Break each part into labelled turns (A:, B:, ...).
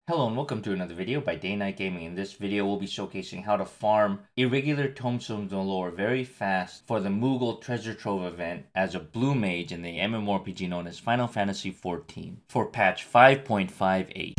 A: Hello and welcome to another video by Day Night Gaming. In this video we'll be showcasing how to farm Irregular Tomestones of Lore very fast for the Moogle Treasure Trove event as a blue mage in the MMORPG known as Final Fantasy XIV for patch 5.58.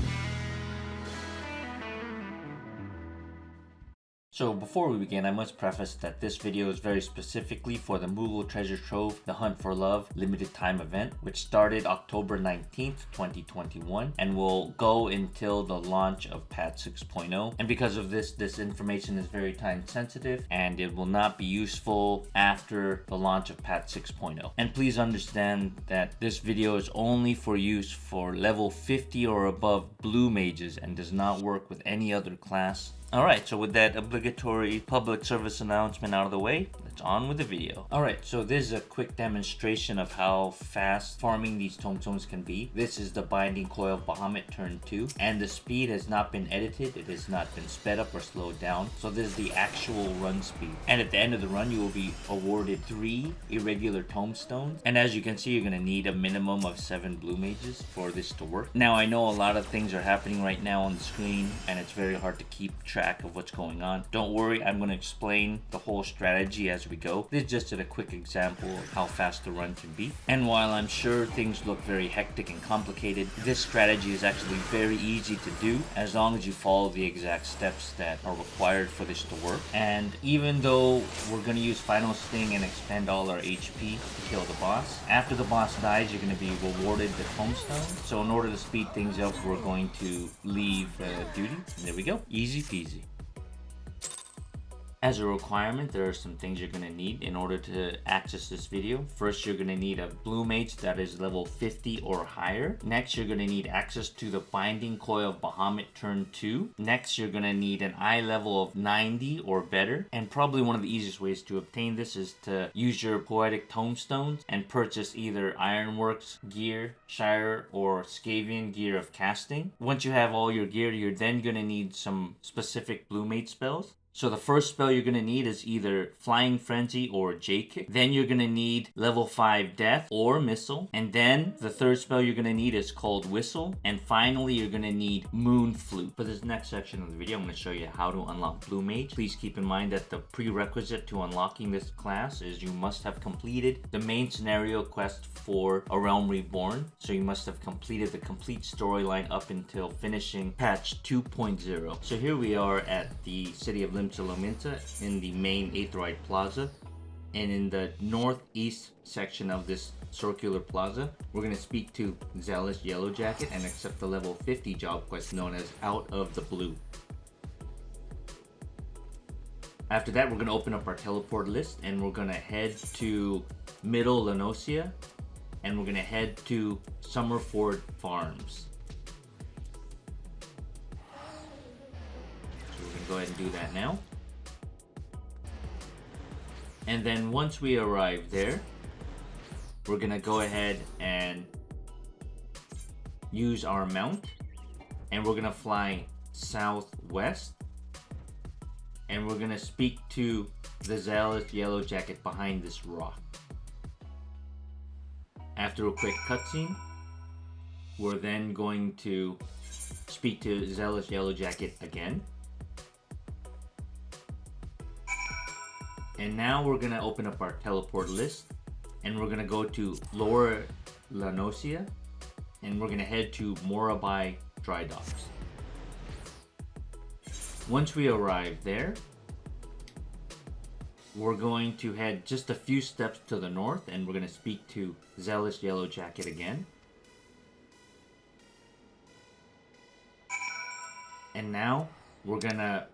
A: So before we begin, I must preface that this video is very specifically for the Moogle Treasure Trove, the Hunt for Love limited time event, which started October 19th, 2021 and will go until the launch of patch 6.0. And because of this information is very time sensitive and it will not be useful after the launch of patch 6.0. And please understand that this video is only for use for level 50 or above blue mages and does not work with any other class. Alright, so with that obligatory public service announcement out of the way, let's on with the video. Alright, so this is a quick demonstration of how fast farming these tomestones can be. This is the Binding Coil of Bahamut turn 2, and the speed has not been edited, it has not been sped up or slowed down. So this is the actual run speed. And at the end of the run, you will be awarded 3 irregular tomestones. And as you can see, you're going to need a minimum of 7 blue mages for this to work. Now, I know a lot of things are happening right now on the screen, and it's very hard to keep track of what's going on. Don't worry, I'm going to explain the whole strategy as we go. This is just a quick example of how fast the run can be. And while I'm sure things look very hectic and complicated, this strategy is actually very easy to do as long as you follow the exact steps that are required for this to work. And even though we're going to use Final Sting and expend all our HP to kill the boss, after the boss dies, you're going to be rewarded the tombstone. So in order to speed things up, we're going to leave duty. And there we go. Easy peasy. As a requirement, there are some things you're going to need in order to access this video. First, you're going to need a blue mage that is level 50 or higher. Next, you're going to need access to the Binding Coil of Bahamut turn 2. Next, you're going to need an eye level of 90 or better. And probably one of the easiest ways to obtain this is to use your poetic tomestones and purchase either Ironworks gear, Shire, or Skavian gear of casting. Once you have all your gear, you're then going to need some specific blue mage spells. So the first spell you're going to need is either Flying Frenzy or J-Kick. Then you're going to need level 5 Death or Missile. And then the third spell you're going to need is called Whistle. And finally you're going to need Moon Flute. For this next section of the video, I'm going to show you how to unlock Blue Mage. Please keep in mind that the prerequisite to unlocking this class is you must have completed the main scenario quest for A Realm Reborn. So you must have completed the complete storyline up until finishing patch 2.0. So here we are at the city of Limsa in the main Aetheroid Plaza, and in the northeast section of this circular plaza, we're going to speak to Zealous Yellowjacket and accept the level 50 job quest known as Out of the Blue. After that, we're going to open up our teleport list and we're going to head to Middle Lanosia and we're going to head to Summerford Farms. Go ahead and do that now. And then once we arrive there, we're gonna go ahead and use our mount and we're gonna fly southwest and we're gonna speak to the Zealous Yellowjacket behind this rock. After a quick cutscene, we're then going to speak to Zealous Yellowjacket again. And now we're going to open up our teleport list and we're going to go to Lower Lanosia and we're going to head to Morabai Dry Docks. Once we arrive there, we're going to head just a few steps to the north and we're going to speak to Zealous Yellowjacket again. And now we're going to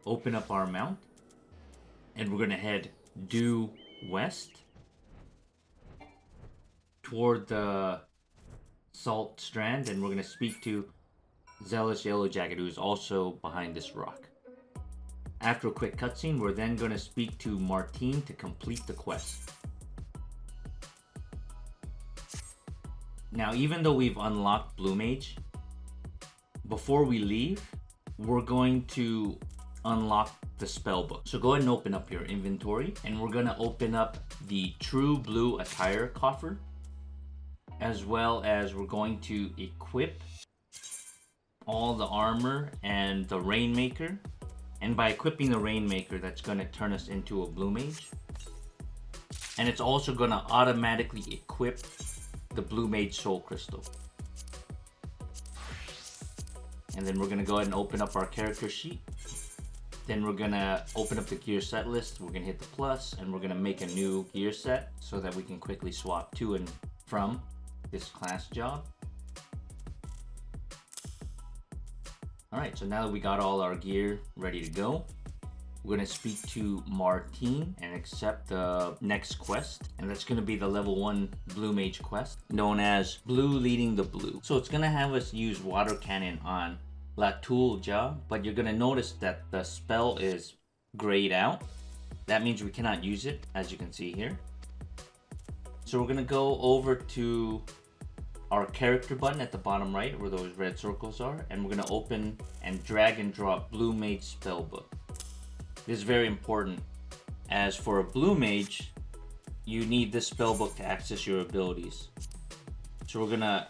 A: open up our mount. And we're going to head due west toward the Salt Strand and we're going to speak to Zealous Yellowjacket, who's also behind this rock. After a quick cutscene, we're then going to speak to Martine to complete the quest. Now, even though we've unlocked Blue Mage, before we leave, we're going to unlock the spellbook. So go ahead and open up your inventory and we're going to open up the True Blue Attire coffer, as well as we're going to equip all the armor and the Rainmaker. And by equipping the Rainmaker, that's going to turn us into a Blue Mage. And it's also going to automatically equip the Blue Mage Soul Crystal. And then we're going to go ahead and open up our character sheet. Then we're going to open up the gear set list. We're going to hit the plus, and we're going to make a new gear set so that we can quickly swap to and from this class job. Alright, so now that we got all our gear ready to go, we're going to speak to Martine and accept the next quest. And that's going to be the level 1 Blue Mage quest, known as Blue Leading the Blue. So it's going to have us use Water Cannon on La Tulja, but you're going to notice that the spell is grayed out. That means we cannot use it, as you can see here. So we're going to go over to our character button at the bottom right, where those red circles are, and we're going to open and drag and drop Blue Mage Spellbook. This is very important, as for a Blue Mage, you need this spellbook to access your abilities. So we're going to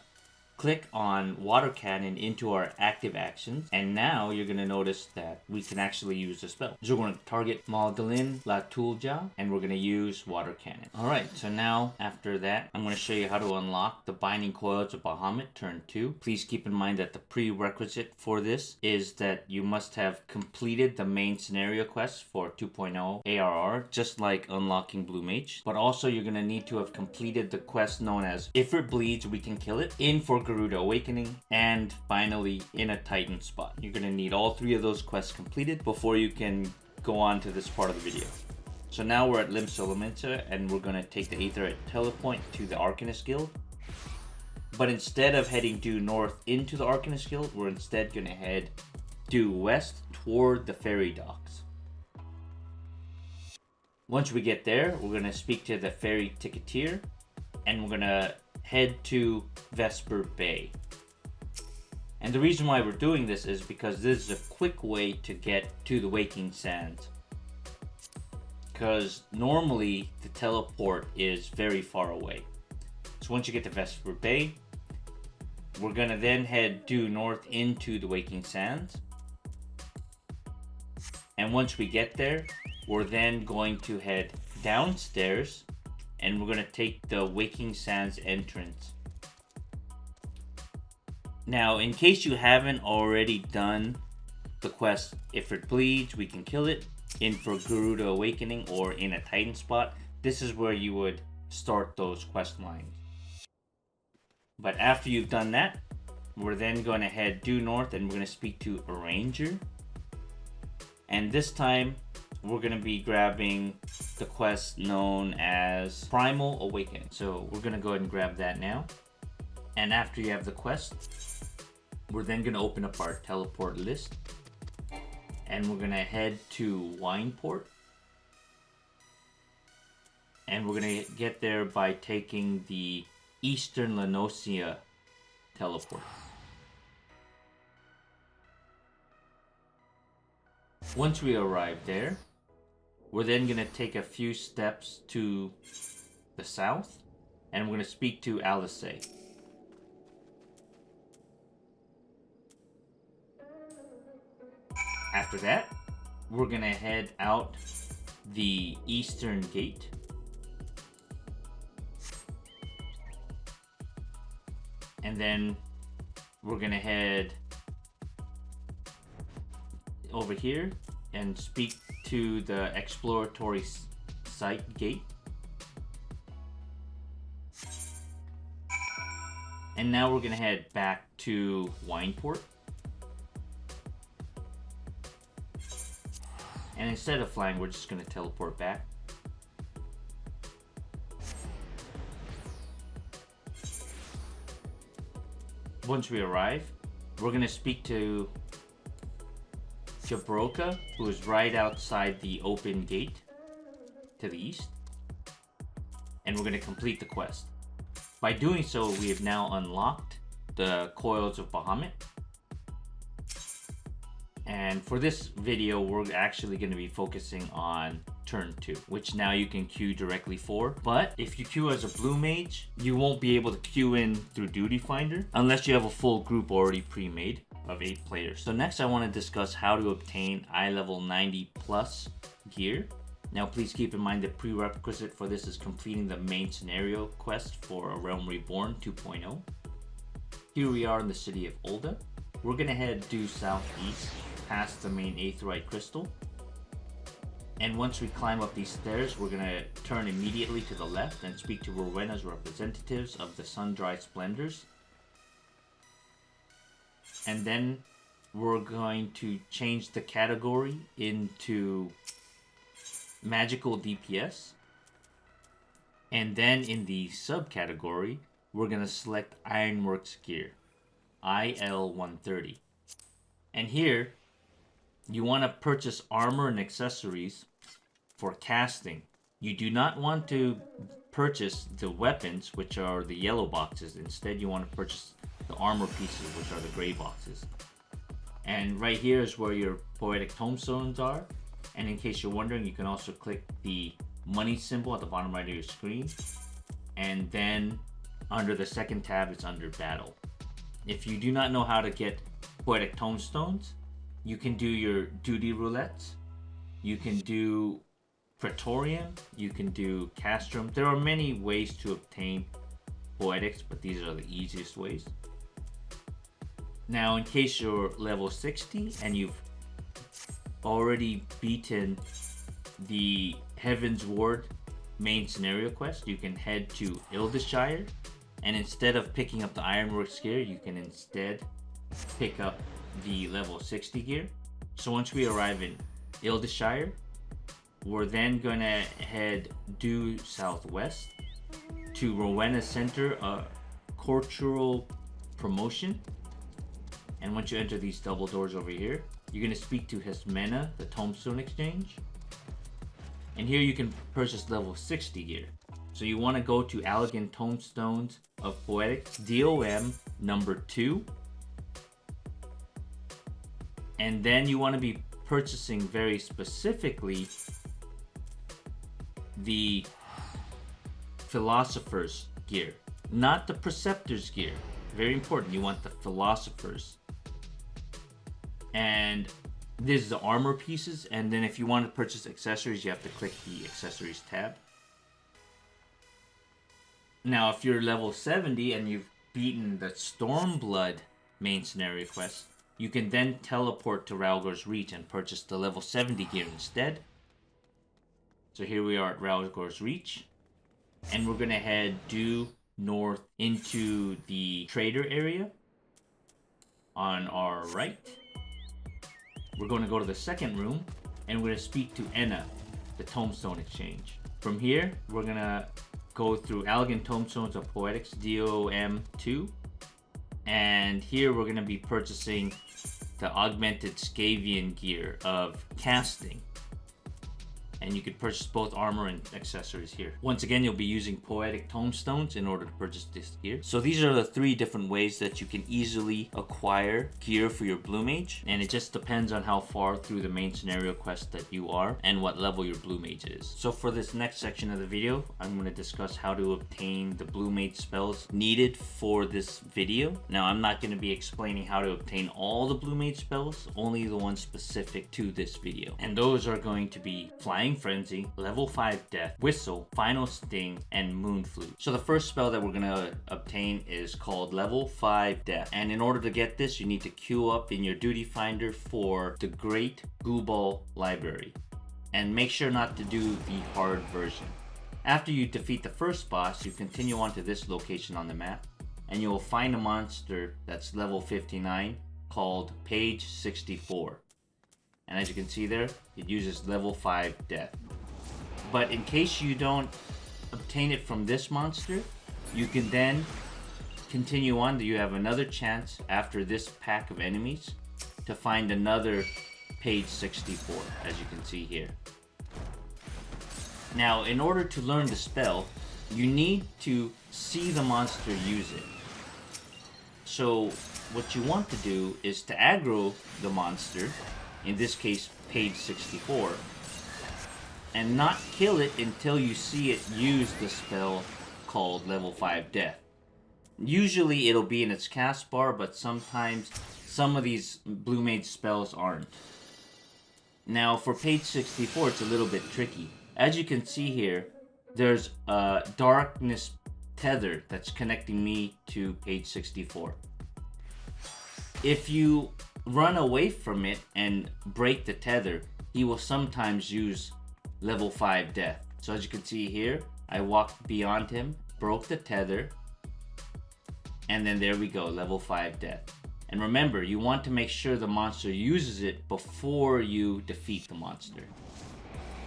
A: click on Water Cannon into our active actions, and now you're going to notice that we can actually use the spell. So we're going to target Magdalene La Tulja, and we're going to use Water Cannon. Alright, so now after that, I'm going to show you how to unlock the Binding Coils of Bahamut turn 2. Please keep in mind that the prerequisite for this is that you must have completed the main scenario quest for 2.0 ARR, just like unlocking Blue Mage. But also you're going to need to have completed the quest known as If It Bleeds, We Can Kill It, in for Garuda Awakening, and finally in a Titan spot. You're going to need all 3 of those quests completed before you can go on to this part of the video. So now we're at Lim Solomenta, and we're going to take the Aetherite Telepoint to the Arcanist Guild. But instead of heading due north into the Arcanist Guild, we're instead going to head due west toward the ferry docks. Once we get there, we're going to speak to the ferry ticketeer, and we're going to head to Vesper Bay. And the reason why we're doing this is because this is a quick way to get to the Waking Sands. Because normally the teleport is very far away. So once you get to Vesper Bay, we're going to then head due north into the Waking Sands. And once we get there, we're then going to head downstairs, and we're going to take the Waking Sands entrance. Now, in case you haven't already done the quest If It Bleeds, We Can Kill It, in for Garuda Awakening, or in a Titan spot, this is where you would start those quest lines. But after you've done that, we're then going to head due north, and we're going to speak to a ranger. And this time, we're going to be grabbing the quest known as Primal Awakening. So we're going to go ahead and grab that now. And after you have the quest, we're then going to open up our teleport list. And we're going to head to Wineport. And we're going to get there by taking the Eastern Lenosia teleport. Once we arrive there, we're then going to take a few steps to the south, and we're going to speak to Alice. After that, we're going to head out the eastern gate. And then we're going to head over here and speak to the exploratory site gate. And now we're going to head back to Wineport. And instead of flying, we're just going to teleport back. Once we arrive, we're going to speak to Jabroka, who is right outside the open gate to the east. And we're going to complete the quest. By doing so, we have now unlocked the Coils of Bahamut. And for this video, we're actually going to be focusing on turn 2, which now you can queue directly for. But if you queue as a Blue Mage, you won't be able to queue in through Duty Finder unless you have a full group already pre-made. of 8 players. So next I want to discuss how to obtain eye level 90 plus gear. Now please keep in mind the prerequisite for this is completing the main scenario quest for A Realm Reborn 2.0. Here we are in the city of Ul'dah. We're going to head due southeast past the main aetheryte crystal. And once we climb up these stairs, we're going to turn immediately to the left and speak to Rowena's representatives of the Sun-Dried Splendors. And then we're going to change the category into magical DPS. And then in the subcategory, we're going to select Ironworks gear, IL-130. And here, you want to purchase armor and accessories for casting. You do not want to purchase the weapons, which are the yellow boxes. Instead, you want to purchase the armor pieces, which are the gray boxes. And right here is where your poetic tomestones are. And in case you're wondering, you can also click the money symbol at the bottom right of your screen. And then under the second tab, it's under battle. If you do not know how to get poetic tomestones, you can do your duty roulettes, you can do Praetorium, you can do Castrum. There are many ways to obtain poetics, but these are the easiest ways. Now, in case you're level 60 and you've already beaten the Heaven's Ward main scenario quest, you can head to Ildeshire, and instead of picking up the Ironworks gear, you can instead pick up the level 60 gear. So once we arrive in Ildeshire, we're then going to head due southwest to Rowena's Center, Cultural Promotion. And once you enter these double doors over here, you're going to speak to Hesmena, the Tombstone Exchange. And here you can purchase level 60 gear. So you want to go to Elegant Tomestones of Poetics, DOM number 2. And then you want to be purchasing very specifically the Philosopher's gear, not the Preceptor's gear. Very important, you want the Philosopher's. And this is the armor pieces, and then if you want to purchase accessories, you have to click the accessories tab. Now, if you're level 70 and you've beaten the Stormblood main scenario quest, you can then teleport to Rhalgor's Reach and purchase the level 70 gear instead. So here we are at Rhalgor's Reach, and we're going to head due north into the trader area on our right. We're going to go to the second room, and we're going to speak to Enna, the Tombstone Exchange. From here, we're going to go through Elegant Tomestones of Poetics, DOM 2. And here we're going to be purchasing the augmented Scavian gear of casting. And you can purchase both armor and accessories here. Once again, you'll be using poetic tomestones in order to purchase this gear. So these are the 3 different ways that you can easily acquire gear for your Blue Mage. And it just depends on how far through the main scenario quest that you are and what level your Blue Mage is. So for this next section of the video, I'm going to discuss how to obtain the Blue Mage spells needed for this video. Now, I'm not going to be explaining how to obtain all the Blue Mage spells, only the ones specific to this video. And those are going to be Flying Frenzy, level 5 Death, Whistle, Final Sting, and Moon Flute. So the first spell that we're going to obtain is called level 5 Death. And in order to get this, you need to queue up in your duty finder for the Great Gooball Library. And make sure not to do the hard version. After you defeat the first boss, you continue on to this location on the map, and you will find a monster that's level 59 called Page 64. And as you can see there, it uses level 5 Death. But in case you don't obtain it from this monster, you can then continue on. You have another chance after this pack of enemies to find another Page 64, as you can see here. Now, in order to learn the spell, you need to see the monster use it. So what you want to do is to aggro the monster, in this case Page 64, and not kill it until you see it use the spell called level 5 Death. Usually it'll be in its cast bar, but sometimes some of these Blue Mage spells aren't. Now for page 64, it's a little bit tricky. As you can see here, there's a darkness tether that's connecting me to page 64. If you run away from it and break the tether, he will sometimes use level 5 death. So as you can see here, I walked beyond him, broke the tether, and then there we go, level 5 death. And remember, you want to make sure the monster uses it before you defeat the monster.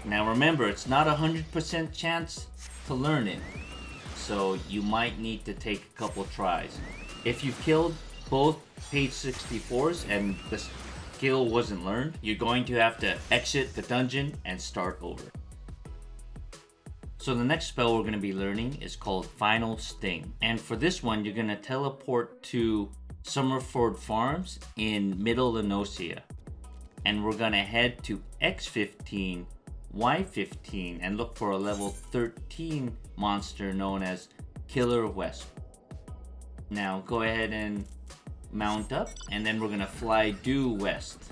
A: Now remember, it's not 100% chance to learn it, so you might need to take a couple tries. If you've killed both page 64s and the skill wasn't learned, you're going to have to exit the dungeon and start over. So the next spell we're going to be learning is called Final Sting. And for this one, you're going to teleport to Summerford Farms in Middle Lenosia. And we're going to head to X15, Y15, and look for a level 13 monster known as Killer Wesp. Now go ahead and mount up, and then we're going to fly due west.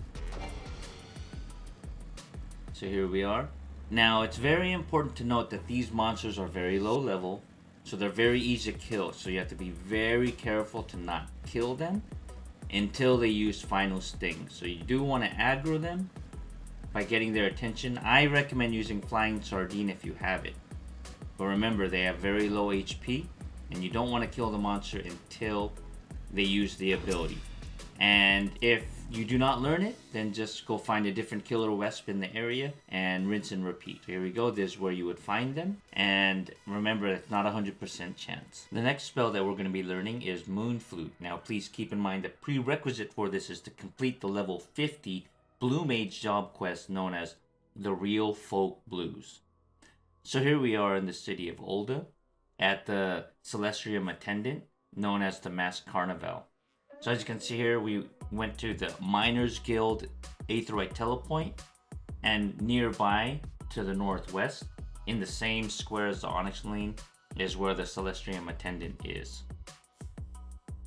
A: So here we are. Now it's very important to note that these monsters are very low level, so they're very easy to kill. So you have to be very careful to not kill them until they use Final Sting. So you do want to aggro them by getting their attention. I recommend using Flying Sardine if you have it. But remember, they have very low HP, and you don't want to kill the monster until they use the ability. And if you do not learn it, then just go find a different Killer Wesp in the area and rinse and repeat. So here we go, this is where you would find them. And remember, it's not 100% chance. The next spell that we're going to be learning is Moon Flute. Now please keep in mind the prerequisite for this is to complete the level 50 Blue Mage job quest known as the Real Folk Blues. So here we are in the city of Ul'dah at the Celestium Attendant known as the Masked Carnival. So as you can see here, we went to the Miners Guild Aetheryte Telepoint, and nearby to the northwest, in the same square as the Onyx Lane, is where the Celestium Attendant is.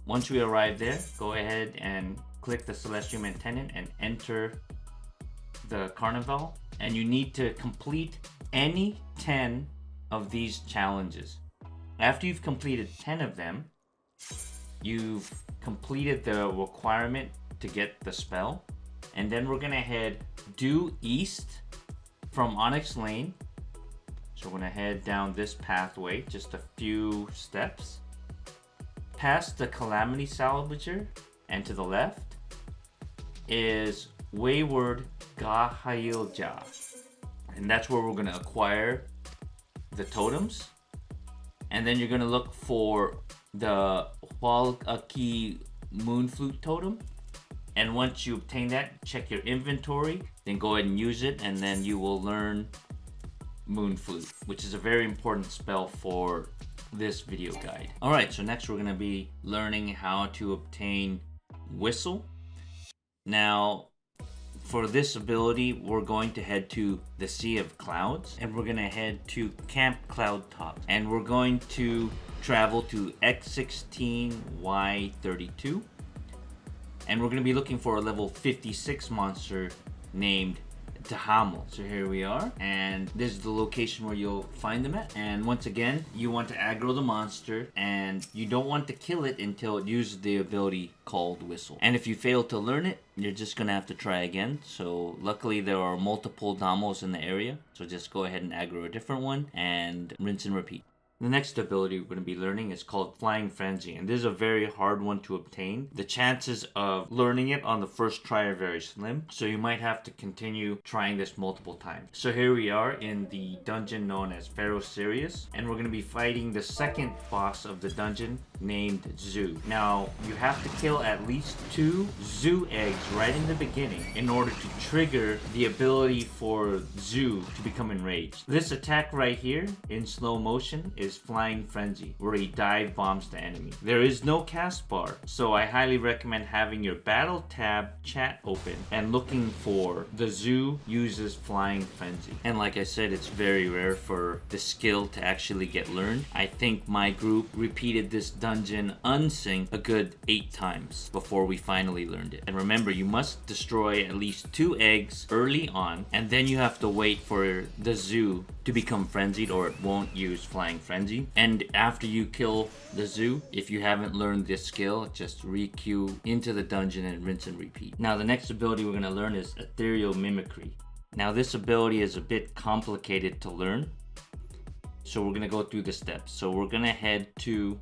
A: Once we arrive there, go ahead and click the Celestium Attendant and enter the Carnival, and you need to complete any 10 of these challenges. After you've completed 10 of them, you've completed the requirement to get the spell, and then we're gonna head due east from Onyx Lane. So we're gonna head down this pathway just a few steps past the Calamity Salvager, and to the left is Wayward Gahailja, and that's where we're gonna acquire the totems. And then you're gonna look for the Hual'aki Moon Flute totem, and once you obtain that, check your inventory, then go ahead and use it, and then you will learn Moon Flute, which is a very important spell for this video guide. Alright, so next we're going to be learning how to obtain Whistle. Now for this ability, we're going to head to the Sea of Clouds, and we're going to head to Camp Cloud Top, and we're going to travel to X16, Y32, and we're going to be looking for a level 56 monster named Bahamut. So here we are, and this is the location where you'll find them at. And once again, you want to aggro the monster, and you don't want to kill it until it uses the ability called Whistle. And if you fail to learn it, you're just gonna have to try again. So luckily there are multiple Damos in the area, so just go ahead and aggro a different one and rinse and repeat. The next ability we're going to be learning is called Flying Frenzy, and this is a very hard one to obtain. The chances of learning it on the first try are very slim, so you might have to continue trying this multiple times. So here we are in the dungeon known as Pharaoh Sirius, and we're going to be fighting the second boss of the dungeon named Zoo. Now, you have to kill at least 2 Zoo eggs right in the beginning in order to trigger the ability for Zoo to become enraged. This attack right here in slow motion is is Flying Frenzy, where he dive bombs the enemy. There is no cast bar, so I highly recommend having your battle tab chat open and looking for the zoo uses Flying Frenzy. And like I said, it's very rare for the skill to actually get learned. I think my group repeated this dungeon unsynced a good 8 times before we finally learned it. And remember, you must destroy at least 2 eggs early on, and then you have to wait for the zoo to become frenzied or it won't use Flying Frenzy. And after you kill the zoo, if you haven't learned this skill, just re-queue into the dungeon and rinse and repeat. Now the next ability we're going to learn is Ethereal Mimicry. Now this ability is a bit complicated to learn, so we're going to go through the steps. So we're going to head to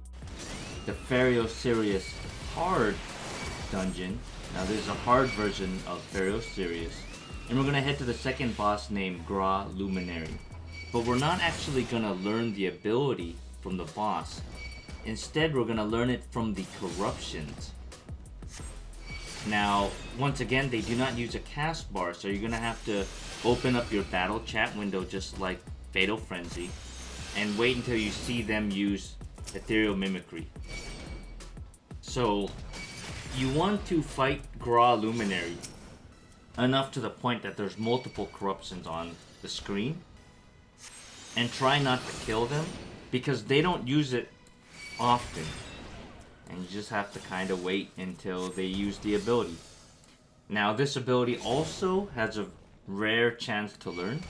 A: the Ferio Sirius hard dungeon. Now there's a hard version of Ferio Sirius, and we're going to head to the second boss named Gra Luminary. But we're not actually going to learn the ability from the boss. Instead, we're going to learn it from the corruptions. Now, once again, they do not use a cast bar, so you're going to have to open up your battle chat window just like Fatal Frenzy and wait until you see them use Ethereal Mimicry. So, you want to fight Gra Luminary enough to the point that there's multiple corruptions on the screen, and try not to kill them because they don't use it often, and you just have to kind of wait until they use the ability. Now this ability also has a rare chance to learn,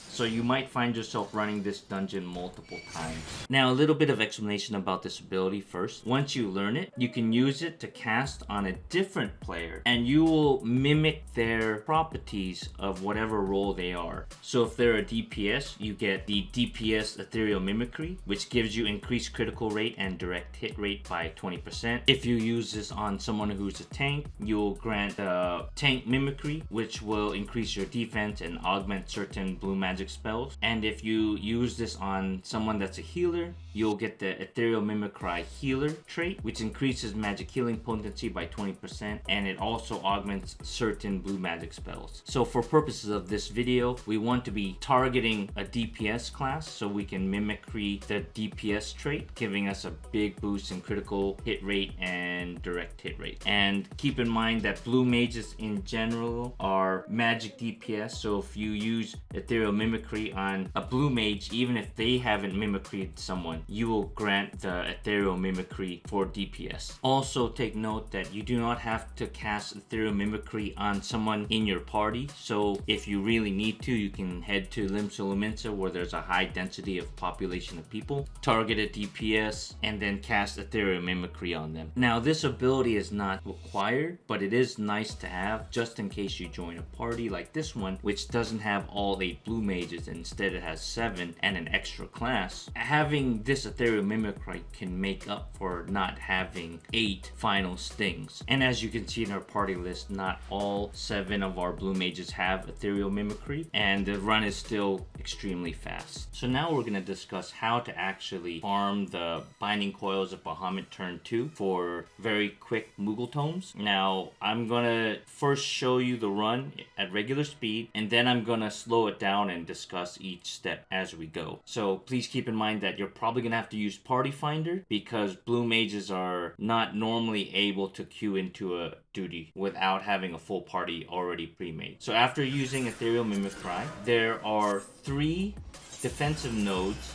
A: so you might find yourself running this dungeon multiple times. Now a little bit of explanation about this ability first. Once you learn it, you can use it to cast on a different player and you will mimic their properties of whatever role they are. So if they're a DPS, you get the DPS Ethereal Mimicry, which gives you increased critical rate and direct hit rate by 20%. If you use this on someone who's a tank, you'll grant the Tank Mimicry, which will increase your defense and augment certain blue magic spells. And if you use this on someone that's a healer, you'll get the Ethereal Mimicry Healer trait, which increases magic healing potency by 20%, and it also augments certain blue magic spells. So for purposes of this video, we want to be targeting a DPS class so we can mimicry the DPS trait, giving us a big boost in critical hit rate and direct hit rate. And keep in mind that blue mages in general are magic DPS, so if you use Ethereal Mimicry on a blue mage, even if they haven't mimicried someone, you will grant the Ethereal Mimicry for DPS. Also take note that you do not have to cast Ethereal Mimicry on someone in your party, so if you really need to, you can head to Limsa Lumensa where there's a high density of population of people, target a DPS, and then cast Ethereal Mimicry on them. Now this ability is not required, but it is nice to have just in case you join a party like this one, which doesn't have all 8 blue mages, instead it has 7 and an extra class. Having this Ethereal Mimicry can make up for not having 8 final stings. And as you can see in our party list, not all 7 of our blue mages have Ethereal Mimicry, and the run is still extremely fast. So now we're going to discuss how to actually farm the Binding Coils of Bahamut turn 2 for very quick Moogle tomes. Now I'm going to first show you the run at regular speed, and then I'm going to slow it down and discuss each step as we go. So please keep in mind that you're probably going to have to use Party Finder because blue mages are not normally able to queue into a duty without having a full party already pre-made. So after using Ethereal Mimicry, there are 3 defensive nodes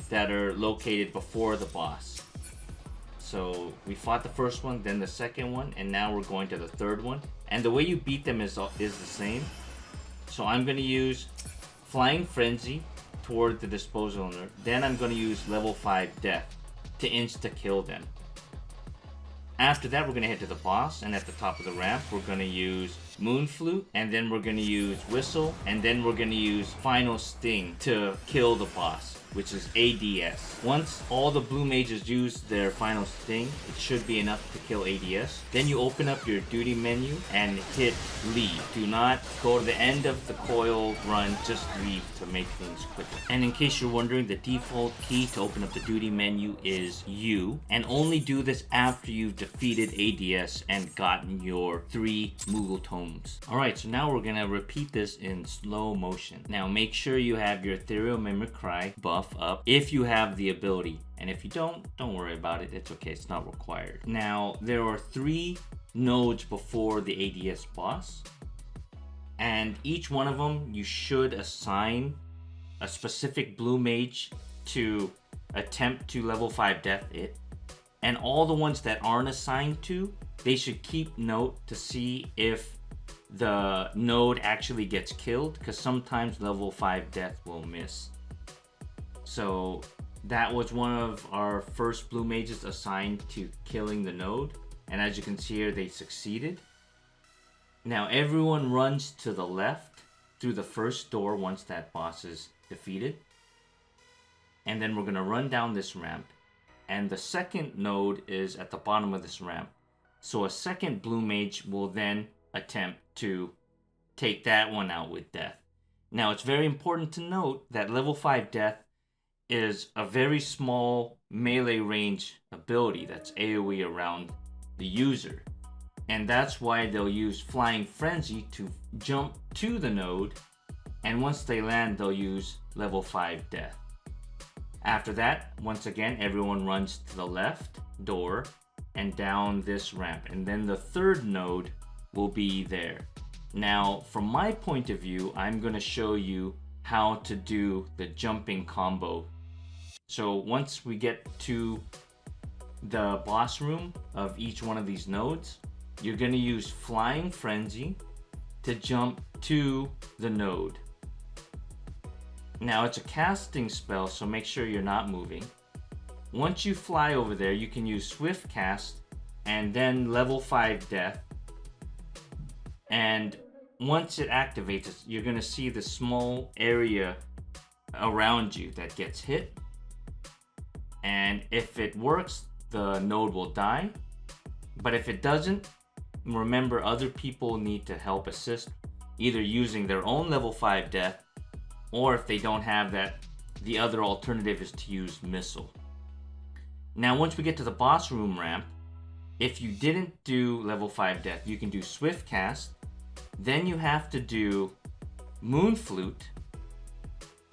A: that are located before the boss. So we fought the first one, then the second one, and now we're going to the third one. And the way you beat them is the same. So I'm going to use Flying Frenzy toward the disposal owner. Then I'm going to use level 5 Death to insta-kill them. After that, we're going to head to the boss, and at the top of the ramp, we're going to use Moon Flute, and then we're going to use Whistle, and then we're going to use Final Sting to kill the boss, which is ADS. Once all the blue mages use their Final Sting, it should be enough to kill ADS. Then you open up your duty menu and hit leave. Do not go to the end of the coil run, just leave to make things quicker. And in case you're wondering, the default key to open up the duty menu is U, and only do this after you've defeated ADS and gotten your 3 Moogle tomes tomes. Alright, so now we're gonna repeat this in slow motion. Now make sure you have your Ethereal Mimicry buff up if you have the ability. And if you don't worry about it. It's okay, it's not required. Now, there are 3 nodes before the ADS boss. And each one of them, you should assign a specific blue mage to attempt to level 5 death it. And all the ones that aren't assigned to, they should keep note to see if the node actually gets killed, because sometimes level 5 death will miss. So that was one of our first blue mages assigned to killing the node. And as you can see here, they succeeded. Now everyone runs to the left through the first door once that boss is defeated. And then we're going to run down this ramp. And the second node is at the bottom of this ramp. So a second blue mage will then attempt to take that one out with death. Now it's very important to note that level 5 death is a very small melee range ability that's AoE around the user. And that's why they'll use Flying Frenzy to jump to the node. And once they land, they'll use level 5 death. After that, once again, everyone runs to the left door and down this ramp. And then the third node will be there. Now, from my point of view, I'm going to show you how to do the jumping combo. So once we get to the boss room of each one of these nodes, you're going to use Flying Frenzy to jump to the node. Now it's a casting spell, so make sure you're not moving. Once you fly over there, you can use Swift Cast and then level 5 death. And once it activates, you're going to see the small area around you that gets hit. And if it works, the node will die. But if it doesn't, remember other people need to help assist, either using their own level 5 death, or if they don't have that, the other alternative is to use Missile. Now once we get to the boss room ramp, if you didn't do level 5 death, you can do Swift Cast, then you have to do Moon Flute,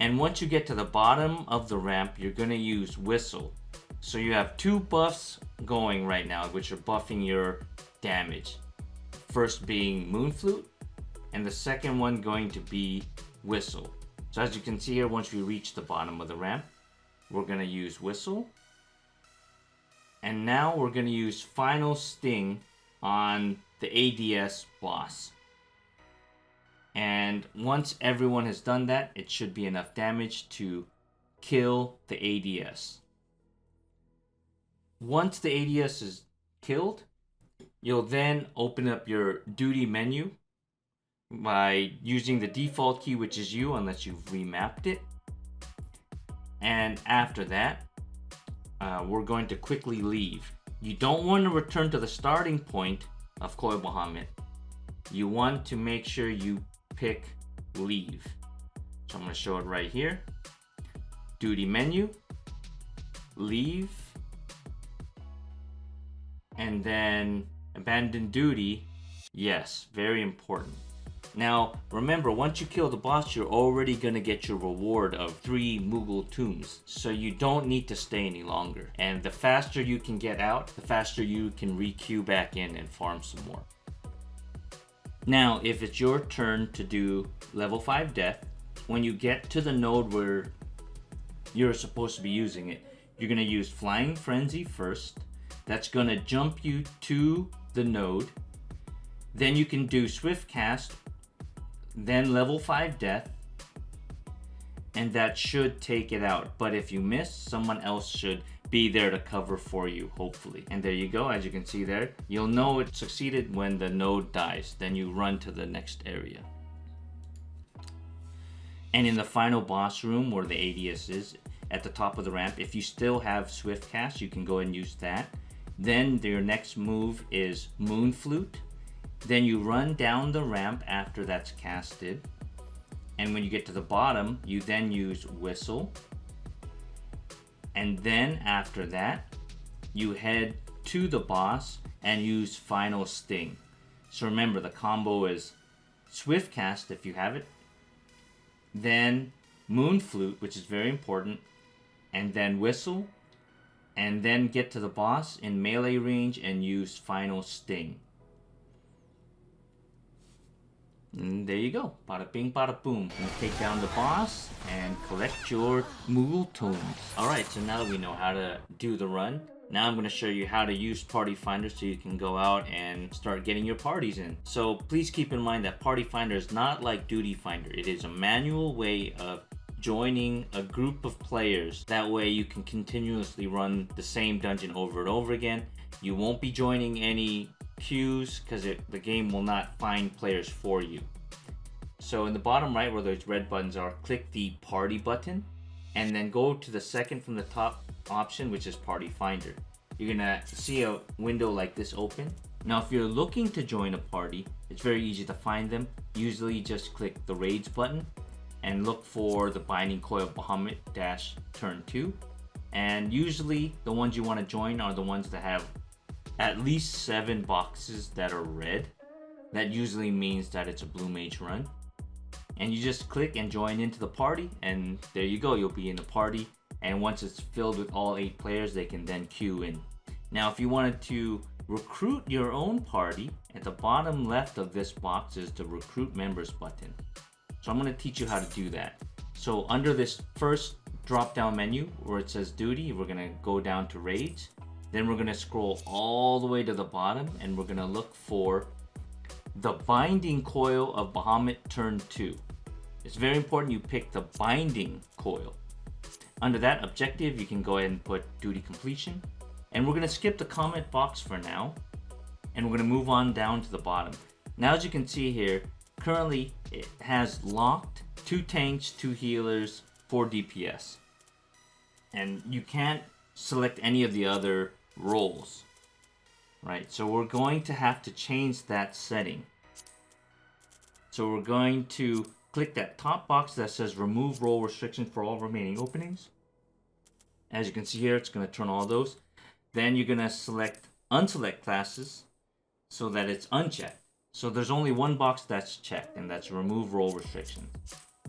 A: and once you get to the bottom of the ramp, you're going to use Whistle. So you have 2 buffs going right now, which are buffing your damage. First being Moon Flute, and the second one going to be Whistle. So as you can see here, once we reach the bottom of the ramp, we're going to use Whistle. And now we're going to use Final Sting on the ADS boss. And once everyone has done that, it should be enough damage to kill the ADS. Once the ADS is killed, you'll then open up your duty menu by using the default key, which is U, unless you've remapped it. And after that, we're going to quickly leave. You don't want to return to the starting point of Coil Bahamut. You want to make sure you pick leave. So I'm going to show it right here. Duty menu, leave, and then abandon duty. Yes, very important. Now, remember, once you kill the boss, you're already going to get your reward of 3 Moogle tombs. So you don't need to stay any longer. And the faster you can get out, the faster you can re-queue back in and farm some more. Now, if it's your turn to do level 5 death, when you get to the node where you're supposed to be using it, you're going to use Flying Frenzy first. That's going to jump you to the node. Then you can do Swift Cast, then level 5 death, and that should take it out. But if you miss, someone else should be there to cover for you, hopefully. And there you go, as you can see there. You'll know it succeeded when the node dies. Then you run to the next area. And in the final boss room where the ADS is, at the top of the ramp, if you still have Swift Cast, you can go and use that. Then your next move is Moon Flute. Then you run down the ramp after that's casted. And when you get to the bottom, you then use Whistle. And then after that, you head to the boss and use Final Sting. So remember, the combo is Swift Cast if you have it, then Moon Flute, which is very important, and then Whistle, and then get to the boss in melee range and use Final Sting. And there you go. Bada bing, bada boom. You take down the boss and collect your Moogle Tomes. Alright, so now that we know how to do the run, now I'm going to show you how to use Party Finder so you can go out and start getting your parties in. So please keep in mind that Party Finder is not like Duty Finder. It is a manual way of joining a group of players. That way you can continuously run the same dungeon over and over again. You won't be joining any queues because the game will not find players for you. So in the bottom right where those red buttons are, click the party button and then go to the second from the top option, which is Party Finder. You're gonna see a window like this open. Now if you're looking to join a party, it's very easy to find them. Usually just click the Raids button and look for the Binding Coil of Bahamut -turn 2. And usually the ones you want to join are the ones that have at least 7 boxes that are red. That usually means that it's a Blue Mage run. And you just click and join into the party, and there you go, you'll be in the party. And once it's filled with all 8 players, they can then queue in. Now if you wanted to recruit your own party, at the bottom left of this box is the Recruit Members button. So I'm going to teach you how to do that. So under this first drop down menu where it says Duty, we're going to go down to Raids. Then we're going to scroll all the way to the bottom and we're going to look for the Binding Coil of Bahamut -turn 2. It's very important you pick the Binding Coil. Under that objective, you can go ahead and put Duty Completion. And we're going to skip the comment box for now. And we're going to move on down to the bottom. Now as you can see here, currently it has locked 2 tanks, 2 healers, 4 DPS. And you can't select any of the other roles. Right, so we're going to have to change that setting. So we're going to click that top box that says remove role restrictions for all remaining openings. As you can see here, it's going to turn all those. Then you're going to select unselect classes so that it's unchecked. So there's only one box that's checked, and that's remove role restrictions.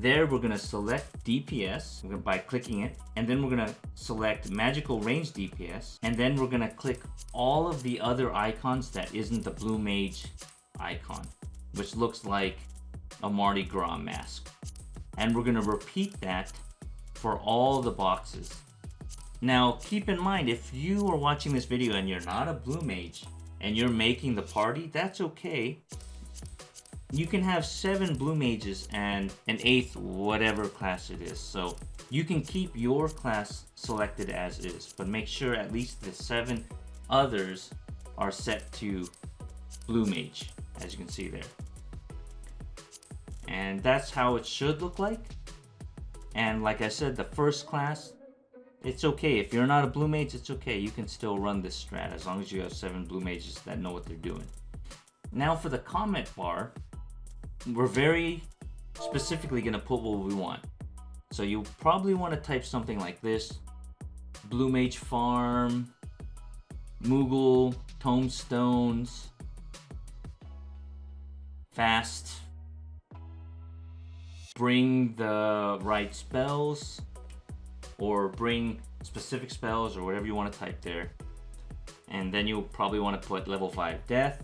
A: There we're going to select DPS by clicking it, and then we're going to select magical range DPS, and then we're going to click all of the other icons that isn't the Blue Mage icon, which looks like a Mardi Gras mask. And we're going to repeat that for all the boxes. Now keep in mind, if you are watching this video and you're not a Blue Mage and you're making the party, that's okay. You can have 7 Blue Mages and an 8th whatever class it is. So you can keep your class selected as is, but make sure at least the 7 others are set to Blue Mage, as you can see there. And that's how it should look like. And like I said, the first class, it's okay. If you're not a Blue Mage, it's okay. You can still run this strat as long as you have 7 Blue Mages that know what they're doing. Now for the comment bar, we're very specifically going to put what we want. So you probably want to type something like this: Blue Mage Farm, Moogle Tomestones, Fast, bring the right spells, or bring specific spells, or whatever you want to type there. And then you'll probably want to put level 5 Death.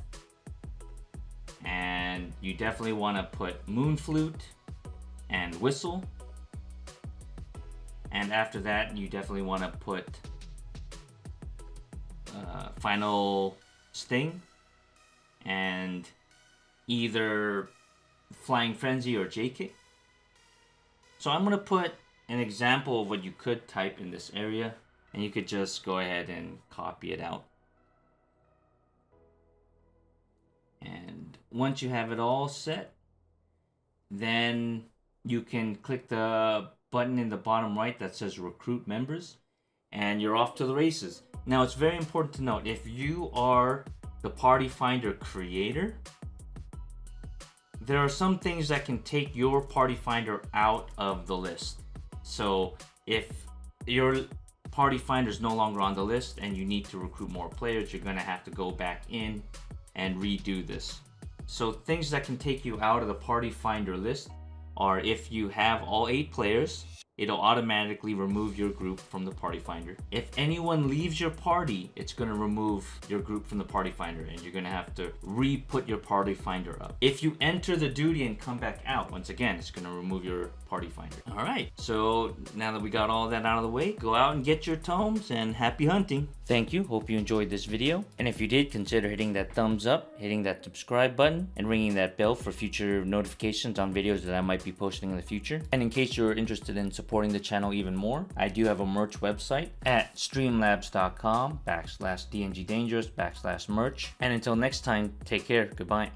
A: And you definitely want to put Moon Flute and Whistle. And after that, you definitely want to put Final Sting and either Flying Frenzy or J-Kick. So I'm going to put an example of what you could type in this area, and you could just go ahead and copy it out. And once you have it all set, then you can click the button in the bottom right that says Recruit Members, and you're off to the races. Now it's very important to note, if you are the Party Finder creator, there are some things that can take your Party Finder out of the list. So if your Party Finder is no longer on the list and you need to recruit more players, you're going to have to go back in and redo this. So things that can take you out of the party finder list are if you have all 8 players, it'll automatically remove your group from the party finder. If anyone leaves your party, it's gonna remove your group from the party finder and you're gonna have to re-put your party finder up. If you enter the duty and come back out, once again, it's gonna remove your party finder. All right, so now that we got all that out of the way, go out and get your tomes and happy hunting. Thank you, hope you enjoyed this video. And if you did, consider hitting that thumbs up, hitting that subscribe button, and ringing that bell for future notifications on videos that I might be posting in the future. And in case you're interested in supporting the channel even more, I do have a merch website at streamlabs.com/DNGdangerous/merch. And until next time, take care, goodbye.